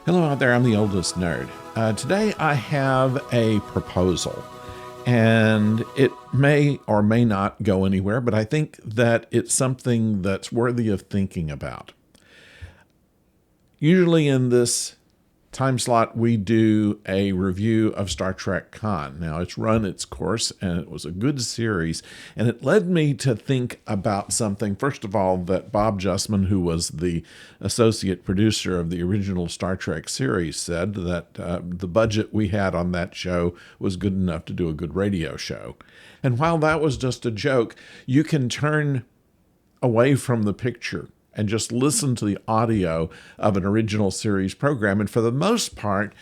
Hello out there, I'm the oldest nerd. Today I have a proposal, and it may or may not go anywhere, but I think that it's something that's worthy of thinking about. Usually in this time slot, we do a review of Star Trek Con. Now, it's run its course, and it was a good series, and it led me to think about something. First of all, that Bob Justman, who was the associate producer of the original Star Trek series, said that the budget we had on that show was good enough to do a good radio show. And while that was just a joke, you can turn away from the picture and just listen to the audio of an original series program, and for the most part,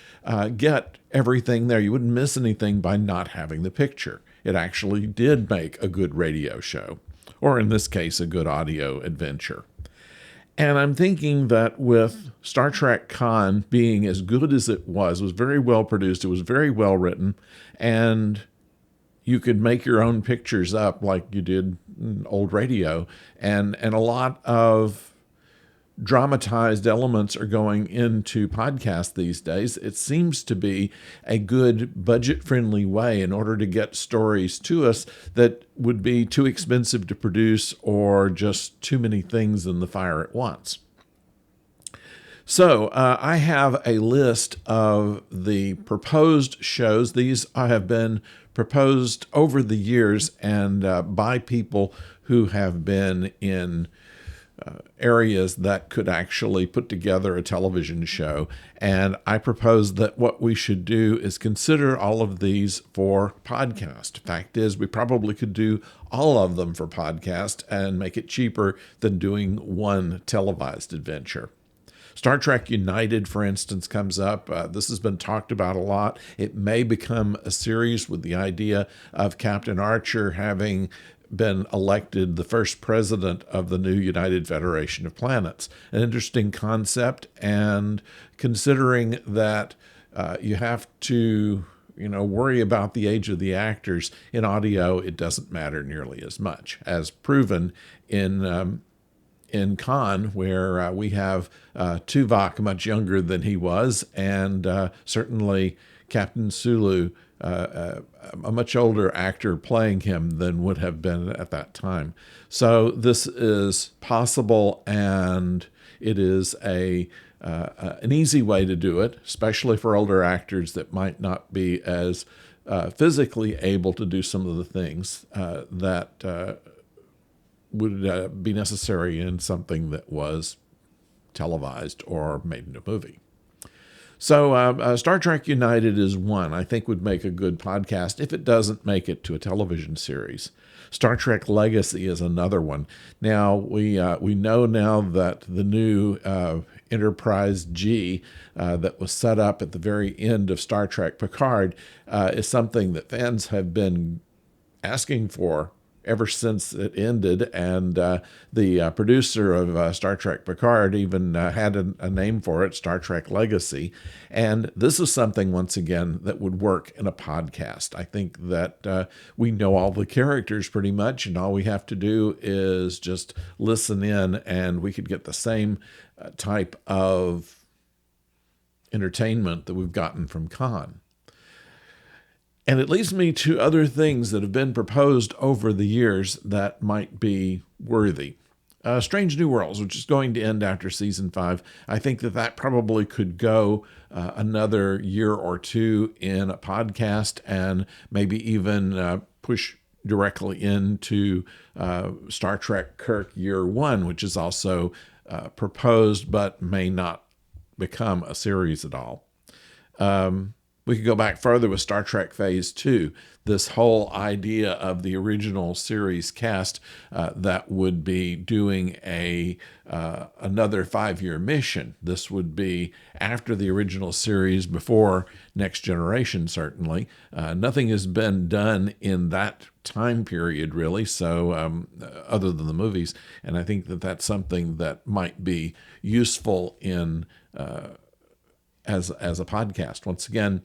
get everything there. You wouldn't miss anything by not having the picture. It actually did make a good radio show, or in this case, a good audio adventure. And I'm thinking that with Star Trek Con being as good as it was very well produced, it was very well written, and you could make your own pictures up like you did in old radio, and a lot of dramatized elements are going into podcasts these days. It seems to be a good budget-friendly way in order to get stories to us that would be too expensive to produce or just too many things in the fire at once. So I have a list of the proposed shows. These have been proposed over the years and by people who have been in areas that could actually put together a television show. And I propose that what we should do is consider all of these for podcast. Fact is, we probably could do all of them for podcast and make it cheaper than doing one televised adventure. Star Trek United, for instance, comes up. This has been talked about a lot. It may become a series with the idea of Captain Archer having been elected the first president of the new United Federation of Planets. An interesting concept, and considering that you have to worry about the age of the actors in audio, it doesn't matter nearly as much, as proven in Khan, where we have Tuvok much younger than he was, and certainly Captain Sulu, a much older actor playing him than would have been at that time. So this is possible, and it is an easy way to do it, especially for older actors that might not be as physically able to do some of the things that would be necessary in something that was televised or made into a movie. So Star Trek United is one I think would make a good podcast if it doesn't make it to a television series. Star Trek Legacy is another one. Now, we know now that the new Enterprise G that was set up at the very end of Star Trek Picard is something that fans have been asking for ever since it ended, and the producer of Star Trek Picard even had a name for it, Star Trek Legacy. And this is something, once again, that would work in a podcast. I think that we know all the characters pretty much, and all we have to do is just listen in, and we could get the same type of entertainment that we've gotten from Khan. And it leads me to other things that have been proposed over the years that might be worthy. Strange New Worlds, which is going to end after season 5. I think that probably could go another year or two in a podcast, and maybe even push directly into Star Trek Kirk Year 1, which is also proposed but may not become a series at all. We could go back further with Star Trek Phase 2, this whole idea of the original series cast that would be doing another 5-year mission. This would be after the original series, before Next Generation, certainly. Nothing has been done in that time period, really, so other than the movies, and I think that that's something that might be useful in as a podcast. Once again,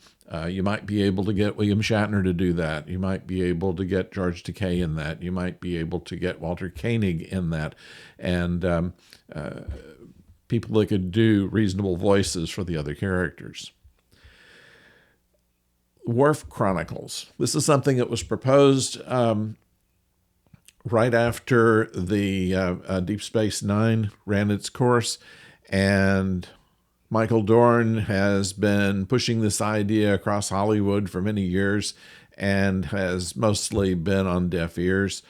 you might be able to get William Shatner to do that. You might be able to get George Takei in that. You might be able to get Walter Koenig in that. And people that could do reasonable voices for the other characters. Worf Chronicles. This is something that was proposed right after the Deep Space Nine ran its course, and Michael Dorn has been pushing this idea across Hollywood for many years and has mostly been on deaf ears.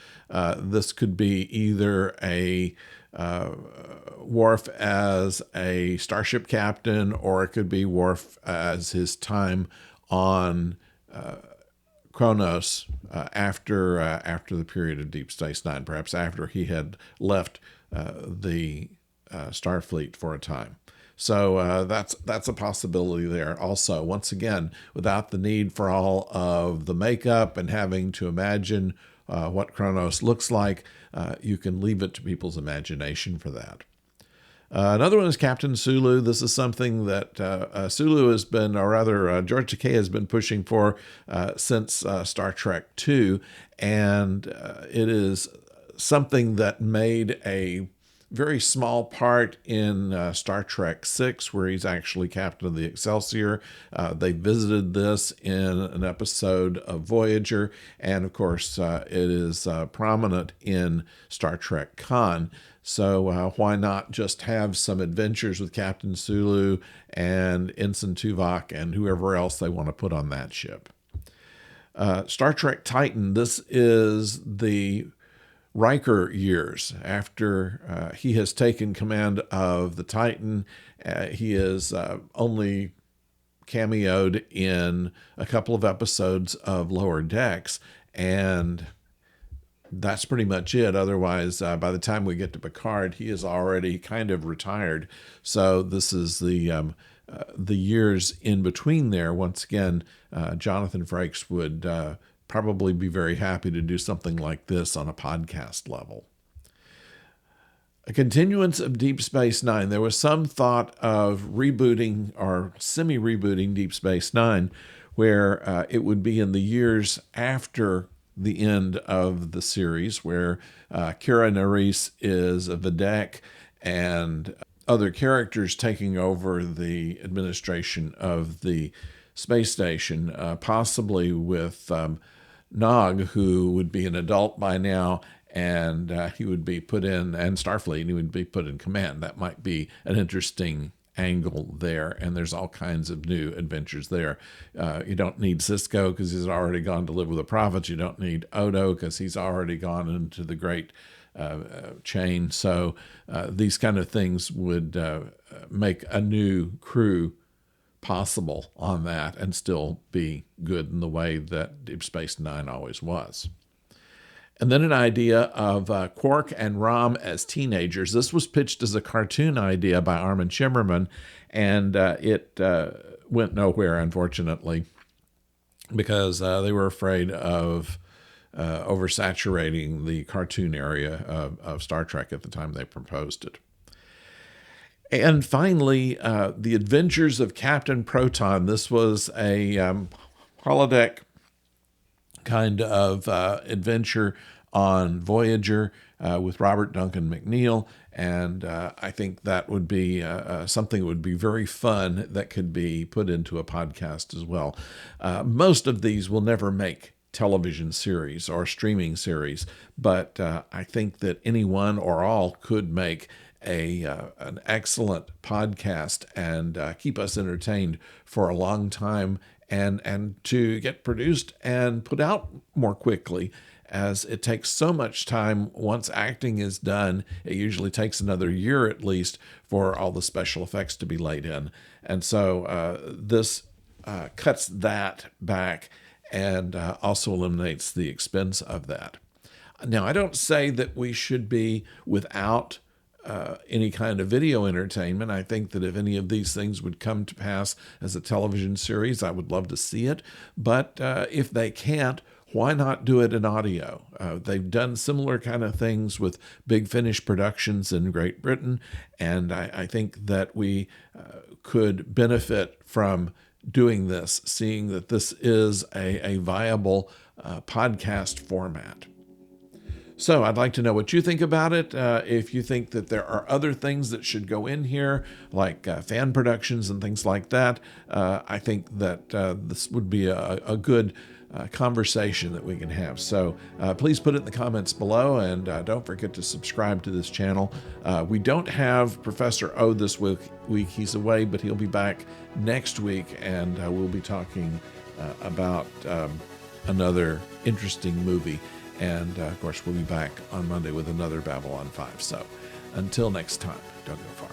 This could be either a Worf as a starship captain, or it could be Worf as his time on Kronos after the period of Deep Space Nine, perhaps after he had left the Starfleet for a time. So that's a possibility there also. Once again, without the need for all of the makeup and having to imagine what Kronos looks like, you can leave it to people's imagination for that. Another one is Captain Sulu. This is something that Sulu has been, or rather George Takei has been pushing for since Star Trek II, and it is something that made a very small part in Star Trek VI, where he's actually captain of the Excelsior. They visited this in an episode of Voyager, and of course it is prominent in Star Trek Khan. So why not just have some adventures with Captain Sulu and Ensign Tuvok and whoever else they want to put on that ship. Star Trek Titan, this is the Riker years after he has taken command of the Titan. He is only cameoed in a couple of episodes of Lower Decks, and that's pretty much it. Otherwise, by the time we get to Picard, he is already kind of retired. So this is the years in between there. Once again, Jonathan Frakes would probably be very happy to do something like this on a podcast level. A continuance of Deep Space Nine. There was some thought of rebooting or semi-rebooting Deep Space Nine, where it would be in the years after the end of the series, where Kira Nerys is a Vedek and other characters taking over the administration of the space station, possibly with Nog, who would be an adult by now, and he would be put in, and Starfleet, and he would be put in command. That might be an interesting angle there, and there's all kinds of new adventures there. You don't need Sisko because he's already gone to live with the prophets. You don't need Odo because he's already gone into the great chain. So these kind of things would make a new crew possible on that and still be good in the way that Deep Space Nine always was. And then an idea of Quark and Rom as teenagers. This was pitched as a cartoon idea by Armin Shimmerman, and it went nowhere, unfortunately, because they were afraid of oversaturating the cartoon area of Star Trek at the time they proposed it. And finally, The Adventures of Captain Proton. This was a holodeck kind of adventure on Voyager with Robert Duncan McNeil, and I think that would be something that would be very fun that could be put into a podcast as well. Most of these will never make television series or streaming series, but I think that any one or all could make an excellent podcast and keep us entertained for a long time, and to get produced and put out more quickly, as it takes so much time once acting is done. It usually takes another year at least for all the special effects to be laid in. And so this cuts that back and also eliminates the expense of that. Now, I don't say that we should be without any kind of video entertainment. I think that if any of these things would come to pass as a television series, I would love to see it. But if they can't, why not do it in audio? They've done similar kind of things with Big Finish Productions in Great Britain, and I think that we could benefit from doing this, seeing that this is a viable podcast format. So I'd like to know what you think about it. If you think that there are other things that should go in here, like fan productions and things like that, I think that this would be a good conversation that we can have. So please put it in the comments below, and don't forget to subscribe to this channel. We don't have Professor O this week. He's away, but he'll be back next week, and we'll be talking about another interesting movie. And of course, we'll be back on Monday with another Babylon 5. So until next time, don't go far.